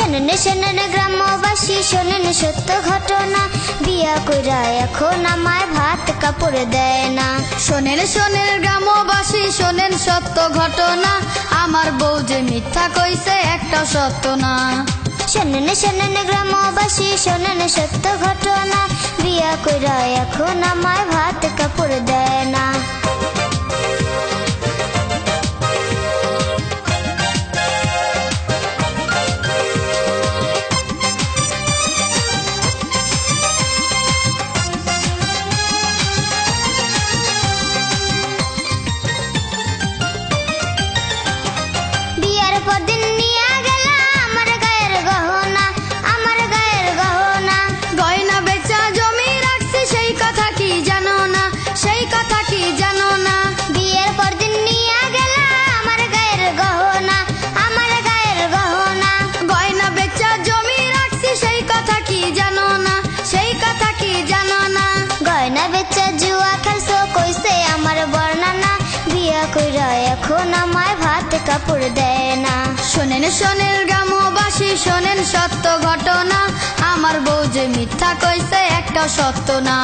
শোনেন শোনেন গ্রামবাসী শোনেন সত্য ঘটনা, বিয়া কইরা এখন আমায় ভাত কাপড় দেয় না। শোনেন শোনেন গ্রামবাসী শোনেন সত্য ঘটনা, আমার বউ যে মিথ্যা কইছে একটা সত্য না। শোনেন শোনেন গ্রামবাসী শোনেন সত্য ঘটনা, বিয়া কইরা এখন আমায় ভাত কাপড় দেয় না। বিয়ার পরদিন নিয়া গেলা আমার গায়ের গহনা, আমার গায়ের গহনা। গয়না বেচা জমি রাখছি সেই কথা কি জানো না, সেই কথা কি জানো না। বিয়ের পরদিন নিয়া গেলা আমার গায়ের গহনা, আমার গায়ের গহনা। গয়না বেচা জমি রাখছি সেই কথা কি জানো না, সেই কথা কি জানো না। গয়না বেচা জুয়া খেলছো কইছে আমার বর্ণনা, বিয়া কইরা এখন আমায় ভাত কাপড় দেয় না। শোনেন শোনেন গ্রামবাসী শোনেন সত্য ঘটনা, আমার বউ যে মিথ্যা কইছে একটা সত্য না।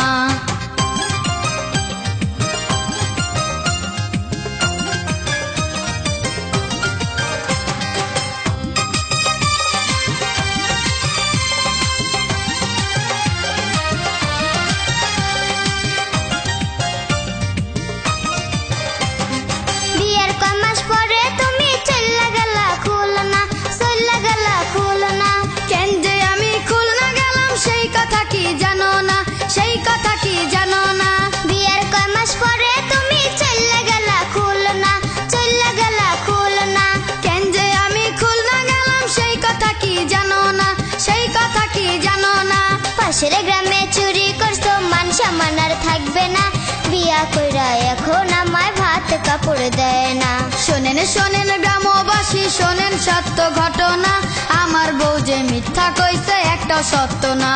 বিয়ের কয় মাস পরে তুমি চল্লা গেলা খুলনা, চল্লা গেলা খুলনা। কেন যে আমি খুলনা গেলাম সেই কথা কি জানো না, সেই কথা কি জানো না। বিয়ের কয় মাস পরে তুমি চল্লা গেলা খুলনা, চল্লা গেলা খুলনা। কেন যে আমি খুলনা গেলাম সেই কথা কি জানো না, সেই কথা কি জানো না। পাশের গ্রামে চুরি করছো মান সম্মান আর থাকবে না, বিয়া কইরা এখন আমায় ভাত কাপড় দেয় না। শোনেন শোনেন গ্রামবাসী শোনেন সত্য ঘটনা, আমার বউ যে মিথ্যা কইছে একটা সত্য না।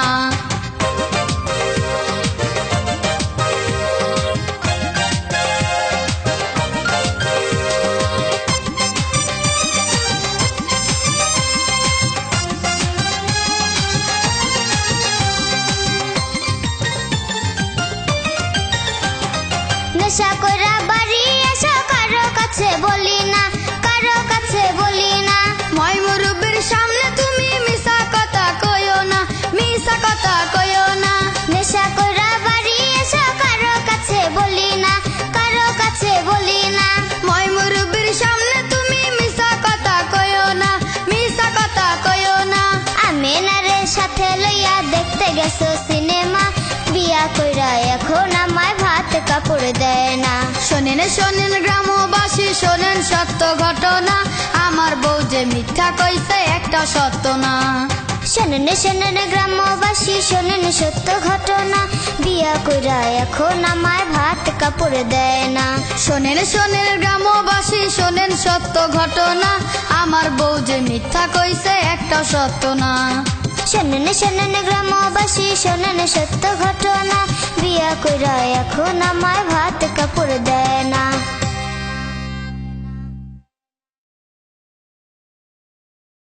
নেশা কইরা বাড়ি এসো কারো কাছে বলি না, কারো কাছে বলি না। মই মুরব্বির সামনে তুমি মিছা কথা কইও না, মিছা কথা কইও না। নেশা কইরা বাড়ি এসো কারো কাছে বলি না, কারো কাছে বলি না। মই মুরব্বির সামনে তুমি মিছা কথা কইও না, মিছা কথা কইও না। আমিনারে সাথে লইয়া দেখতে গেছো সিনেমা, বিয়া কইরা এখন আমায় ভাত কাপড় দেয় না। শোনেন শোনেন গ্রামবাসী শোনেন সত্য ঘটনা, আমার বউ যে মিথ্যা কইছে একটা সত্য না। শোনেন শোনেন গ্রামবাসী শোনেন সত্য ঘটনা, বিয়া কইরা এখন আমায় ভাত কাপড় দেয় না। শোনেন শোনেন গ্রামবাসী শোনেন সত্য ঘটনা, আমার বউ যে মিথ্যা কইছে একটা সত্য না। শোনেন শোনেন গ্রামবাসী শোনেন সত্য ঘটনা, বিয়া কইরা এখন আমায় ভাত কাপড় দেয় না।